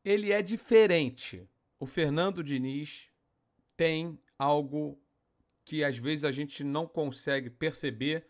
Ele é diferente. O Fernando Diniz tem algo que às vezes a gente não consegue perceber,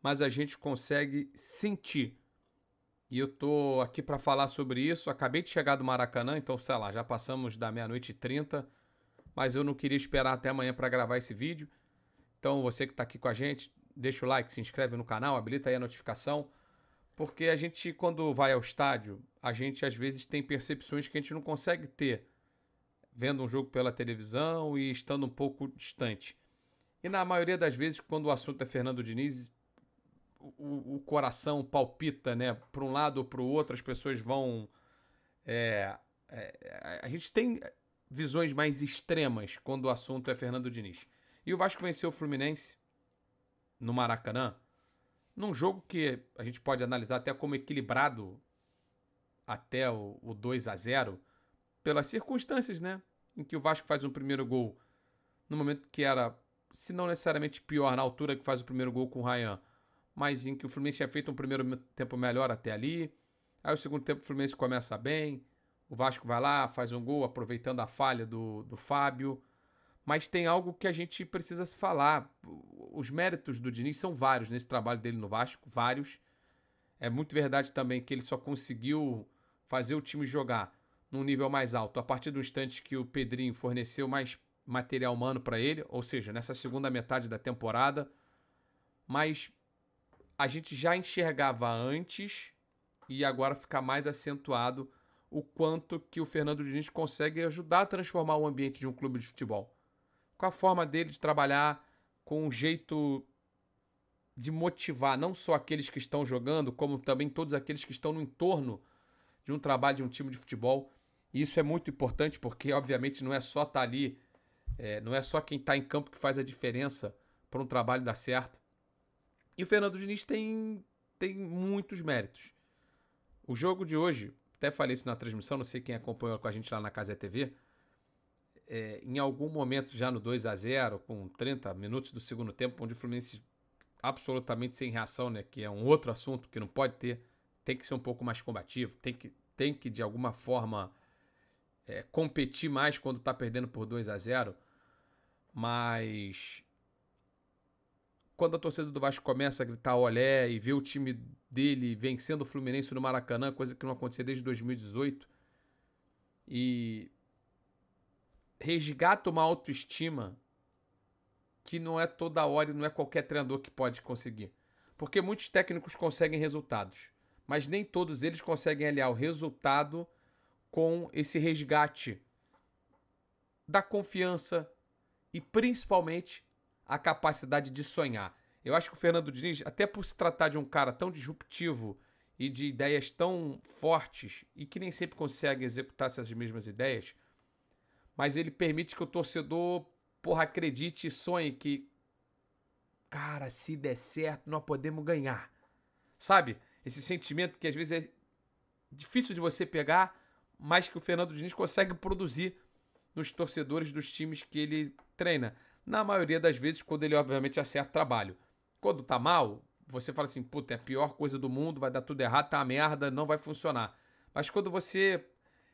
mas a gente consegue sentir. E eu tô aqui para falar sobre isso. Acabei de chegar do Maracanã, então, sei lá, já passamos da meia-noite e 30, mas eu não queria esperar até amanhã para gravar esse vídeo. Então, você que está aqui com a gente, deixa o like, se inscreve no canal, habilita aí a notificação, porque a gente, quando vai ao estádio, a gente às vezes tem percepções que a gente não consegue ter vendo um jogo pela televisão e estando um pouco distante. E na maioria das vezes, quando o assunto é Fernando Diniz, o coração palpita, né? Para um lado ou para o outro, as pessoas vão. A gente tem visões mais extremas quando o assunto é Fernando Diniz. E o Vasco venceu o Fluminense no Maracanã, num jogo que a gente pode analisar até como equilibrado até o 2-0 pelas circunstâncias, né? Em que o Vasco faz um primeiro gol no momento que era, se não necessariamente pior, na altura que faz o primeiro gol com o Ryan, mas em que o Fluminense tinha feito um primeiro tempo melhor até ali. Aí o segundo tempo o Fluminense começa bem, o Vasco vai lá, faz um gol aproveitando a falha do Fábio. Mas tem algo que a gente precisa se falar. Os méritos do Diniz são vários nesse trabalho dele no Vasco, vários. É muito verdade também que ele só conseguiu fazer o time jogar num nível mais alto a partir do instante que o Pedrinho forneceu mais material humano para ele, ou seja, nessa segunda metade da temporada. Mas a gente já enxergava antes e agora fica mais acentuado o quanto que o Fernando Diniz consegue ajudar a transformar o ambiente de um clube de futebol. Com a forma dele de trabalhar, com um jeito de motivar não só aqueles que estão jogando, como também todos aqueles que estão no entorno de um trabalho de um time de futebol. E isso é muito importante porque, obviamente, não é só estar ali, não é só quem está em campo que faz a diferença para um trabalho dar certo. E o Fernando Diniz tem muitos méritos. O jogo de hoje, até falei isso na transmissão, não sei quem acompanhou com a gente lá na Casa TV, em algum momento já no 2-0, com 30 minutos do segundo tempo, onde o Fluminense absolutamente sem reação, né, que é um outro assunto que não pode ter, tem que ser um pouco mais combativo, tem que de alguma forma competir mais quando está perdendo por 2-0, mas quando a torcida do Vasco começa a gritar olé e vê o time dele vencendo o Fluminense no Maracanã, coisa que não acontecia desde 2018, e resgata uma autoestima que não é toda hora e não é qualquer treinador que pode conseguir. Porque muitos técnicos conseguem resultados, mas nem todos eles conseguem aliar o resultado com esse resgate da confiança e principalmente a capacidade de sonhar. Eu acho que o Fernando Diniz, até por se tratar de um cara tão disruptivo e de ideias tão fortes e que nem sempre consegue executar essas mesmas ideias, mas ele permite que o torcedor, porra, acredite e sonhe que, cara, se der certo, nós podemos ganhar. Sabe? Esse sentimento que às vezes é difícil de você pegar, mas que o Fernando Diniz consegue produzir nos torcedores dos times que ele treina. Na maioria das vezes, quando ele obviamente acerta o trabalho. Quando tá mal, você fala assim, puta, é a pior coisa do mundo, vai dar tudo errado, tá uma merda, não vai funcionar. Mas quando você,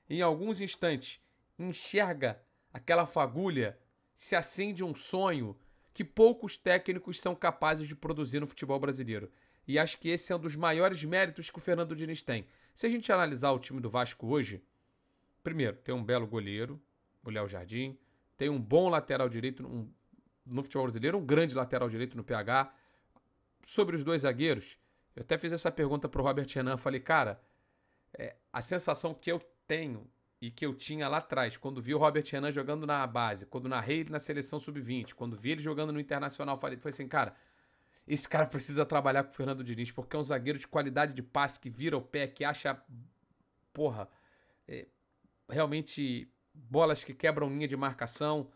em alguns instantes, enxerga aquela fagulha, se acende um sonho que poucos técnicos são capazes de produzir no futebol brasileiro. E acho que esse é um dos maiores méritos que o Fernando Diniz tem. Se a gente analisar o time do Vasco hoje, primeiro, tem um belo goleiro, o Léo Jardim, tem um bom lateral direito no futebol brasileiro, um grande lateral direito no PH. Sobre os dois zagueiros, eu até fiz essa pergunta pro Robert Renan, falei, cara, a sensação que eu tenho e que eu tinha lá atrás, quando vi o Robert Renan jogando na base, quando narrei ele na seleção sub-20, quando vi ele jogando no Internacional, foi assim, cara, esse cara precisa trabalhar com o Fernando Diniz, porque é um zagueiro de qualidade de passe, que vira o pé, que acha, porra, realmente bolas que quebram linha de marcação.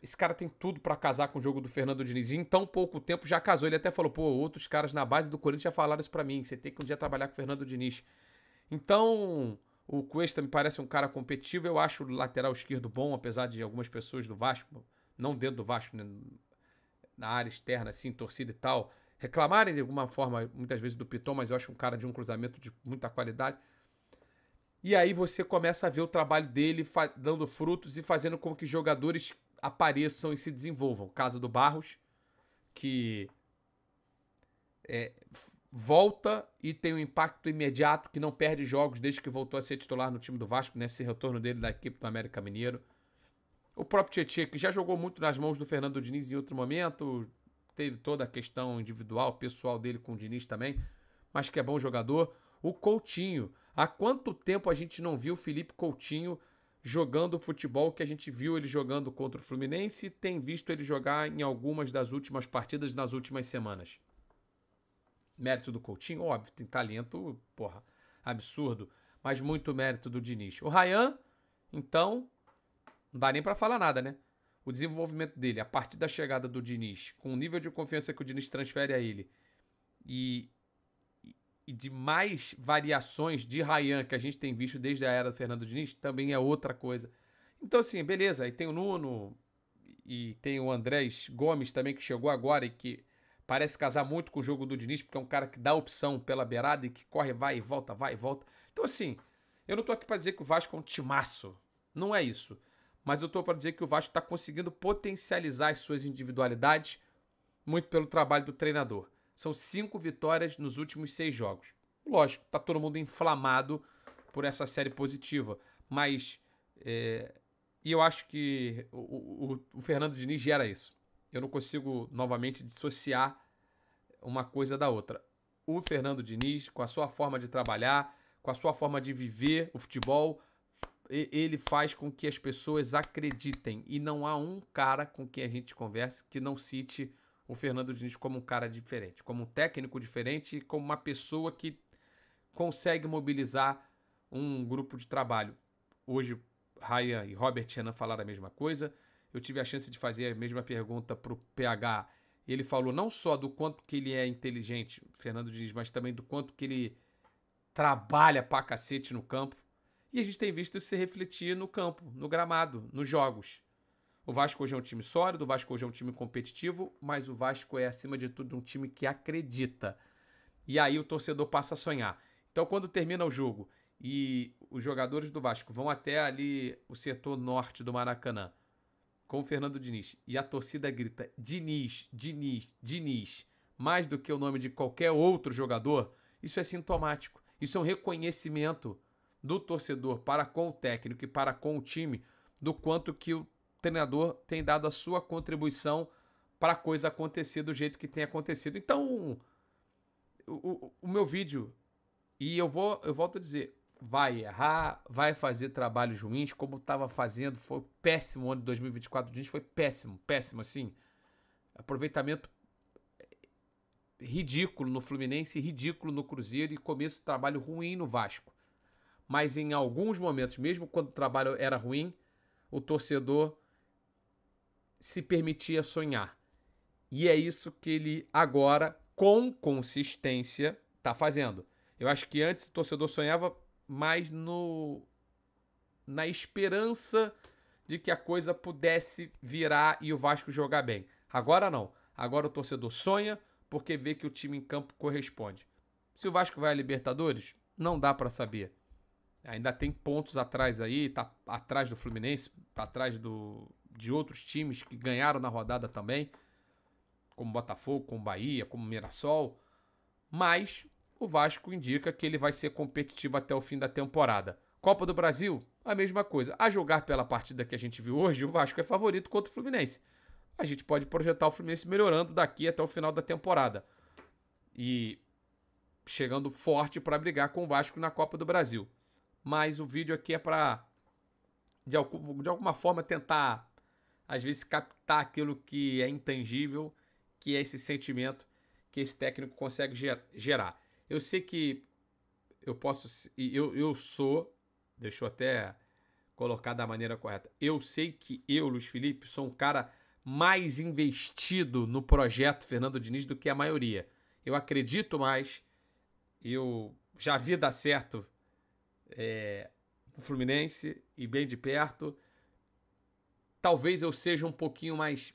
Esse cara tem tudo pra casar com o jogo do Fernando Diniz. E em tão pouco tempo já casou. Ele até falou, pô, outros caras na base do Corinthians já falaram isso pra mim. Você tem que um dia trabalhar com o Fernando Diniz. Então, o Cuesta me parece um cara competitivo. Eu acho o lateral esquerdo bom, apesar de algumas pessoas do Vasco, não dentro do Vasco, né, na área externa, assim, torcida e tal, reclamarem de alguma forma, muitas vezes, do Piton, mas eu acho um cara de um cruzamento de muita qualidade. E aí você começa a ver o trabalho dele dando frutos e fazendo com que jogadores apareçam e se desenvolvam. O caso do Barros, que volta e tem um impacto imediato, que não perde jogos desde que voltou a ser titular no time do Vasco, nesse retorno dele da equipe do América Mineiro. O próprio Tietchan, que já jogou muito nas mãos do Fernando Diniz em outro momento, teve toda a questão individual, pessoal dele com o Diniz também, mas que é bom jogador. O Coutinho, há quanto tempo a gente não viu o Felipe Coutinho jogando o futebol que a gente viu ele jogando contra o Fluminense e tem visto ele jogar em algumas das últimas partidas nas últimas semanas? Mérito do Coutinho, óbvio, tem talento, porra, absurdo, mas muito mérito do Diniz. O Ryan, então, não dá nem pra falar nada, né? O desenvolvimento dele, a partir da chegada do Diniz, com o nível de confiança que o Diniz transfere a ele e de mais variações de Ryan que a gente tem visto desde a era do Fernando Diniz, também é outra coisa. Então, assim, beleza, aí tem o Nuno e tem o Andrés Gomes também, que chegou agora e que parece casar muito com o jogo do Diniz, porque é um cara que dá opção pela beirada e que corre, vai e volta, vai e volta. Então, assim, eu não tô aqui pra dizer que o Vasco é um timaço. Não é isso. Mas eu tô pra dizer que o Vasco tá conseguindo potencializar as suas individualidades muito pelo trabalho do treinador. São 5 vitórias nos últimos 6 jogos. Lógico, tá todo mundo inflamado por essa série positiva. Mas, e eu acho que o Fernando Diniz gera isso. Eu não consigo, novamente, dissociar uma coisa da outra. O Fernando Diniz, com a sua forma de trabalhar, com a sua forma de viver o futebol, ele faz com que as pessoas acreditem. E não há um cara com quem a gente converse que não cite o Fernando Diniz como um cara diferente, como um técnico diferente, como uma pessoa que consegue mobilizar um grupo de trabalho. Hoje, Ryan e Robert Renan falaram a mesma coisa. Eu tive a chance de fazer a mesma pergunta para o PH. Ele falou não só do quanto que ele é inteligente, Fernando Diniz, mas também do quanto que ele trabalha pra cacete no campo. E a gente tem visto isso se refletir no campo, no gramado, nos jogos. O Vasco hoje é um time sólido, o Vasco hoje é um time competitivo, mas o Vasco é, acima de tudo, um time que acredita. E aí o torcedor passa a sonhar. Então, quando termina o jogo e os jogadores do Vasco vão até ali o setor norte do Maracanã, com o Fernando Diniz, e a torcida grita Diniz, Diniz, Diniz, mais do que o nome de qualquer outro jogador, isso é sintomático. Isso é um reconhecimento do torcedor para com o técnico e para com o time, do quanto que o treinador tem dado a sua contribuição para a coisa acontecer do jeito que tem acontecido. Então, o meu vídeo, e eu volto a dizer, vai errar, vai fazer trabalhos ruins, como estava fazendo, foi péssimo o ano de 2024 do Diniz, foi péssimo, péssimo, assim. Aproveitamento ridículo no Fluminense, ridículo no Cruzeiro e começo de trabalho ruim no Vasco. Mas em alguns momentos, mesmo quando o trabalho era ruim, o torcedor se permitia sonhar. E é isso que ele agora, com consistência, está fazendo. Eu acho que antes o torcedor sonhava mais na esperança de que a coisa pudesse virar e o Vasco jogar bem. Agora não. Agora o torcedor sonha porque vê que o time em campo corresponde. Se o Vasco vai à Libertadores, não dá para saber. Ainda tem pontos atrás aí, tá atrás do Fluminense, tá atrás de outros times que ganharam na rodada também, como Botafogo, como Bahia, como Mirassol. Mas o Vasco indica que ele vai ser competitivo até o fim da temporada. Copa do Brasil, a mesma coisa. A jogar pela partida que a gente viu hoje, o Vasco é favorito contra o Fluminense. A gente pode projetar o Fluminense melhorando daqui até o final da temporada. E chegando forte para brigar com o Vasco na Copa do Brasil. Mas o vídeo aqui é para, de alguma forma, tentar, às vezes, captar aquilo que é intangível, que é esse sentimento que esse técnico consegue gerar. Eu sei que eu sou, deixa eu até colocar da maneira correta, eu sei que eu, Luiz Felipe, sou um cara mais investido no projeto Fernando Diniz do que a maioria. Eu acredito mais, eu já vi dar certo o Fluminense e bem de perto. Talvez eu seja um pouquinho mais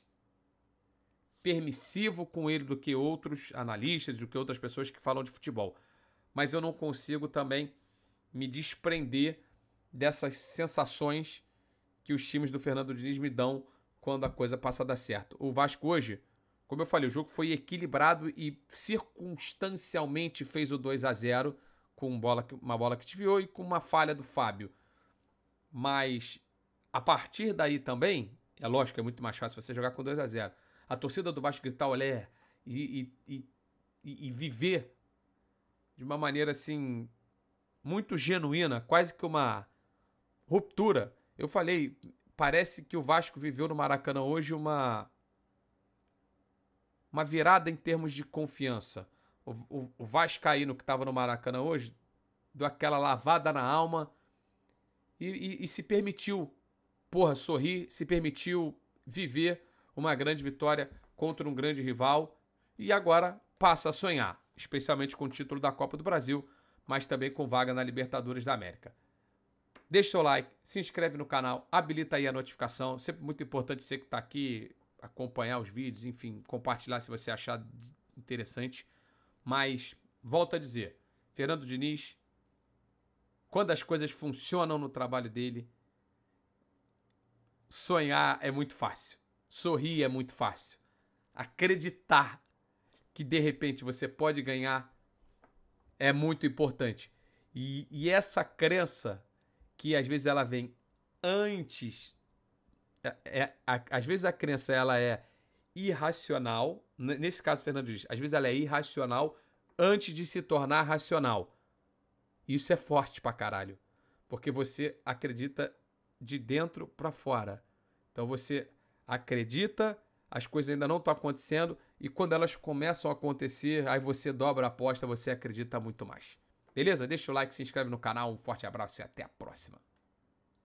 permissivo com ele do que outros analistas, do que outras pessoas que falam de futebol. Mas eu não consigo também me desprender dessas sensações que os times do Fernando Diniz me dão quando a coisa passa a dar certo. O Vasco hoje, como eu falei, o jogo foi equilibrado e circunstancialmente fez o 2-0 com uma bola que desviou e com uma falha do Fábio. Mas a partir daí também, é lógico que é muito mais fácil você jogar com 2-0. A torcida do Vasco gritar olé e viver de uma maneira assim muito genuína, quase que uma ruptura. Eu falei, parece que o Vasco viveu no Maracanã hoje uma virada em termos de confiança. O vascaíno que estava no Maracanã hoje deu aquela lavada na alma e se permitiu, sorrir, se permitiu viver uma grande vitória contra um grande rival e agora passa a sonhar, especialmente com o título da Copa do Brasil, mas também com vaga na Libertadores da América. Deixa seu like, se inscreve no canal, habilita aí a notificação, sempre muito importante você que está aqui acompanhar os vídeos, enfim, compartilhar se você achar interessante. Mas, volto a dizer, Fernando Diniz, quando as coisas funcionam no trabalho dele, sonhar é muito fácil, sorrir é muito fácil, acreditar que de repente você pode ganhar é muito importante. E essa crença que às vezes ela vem antes, às vezes a crença ela é irracional, nesse caso Fernando Diniz, às vezes ela é irracional antes de se tornar racional. Isso é forte pra caralho, porque você acredita de dentro pra fora. Então você acredita, as coisas ainda não estão acontecendo e quando elas começam a acontecer, aí você dobra a aposta, você acredita muito mais. Beleza? Deixa o like, se inscreve no canal, um forte abraço e até a próxima.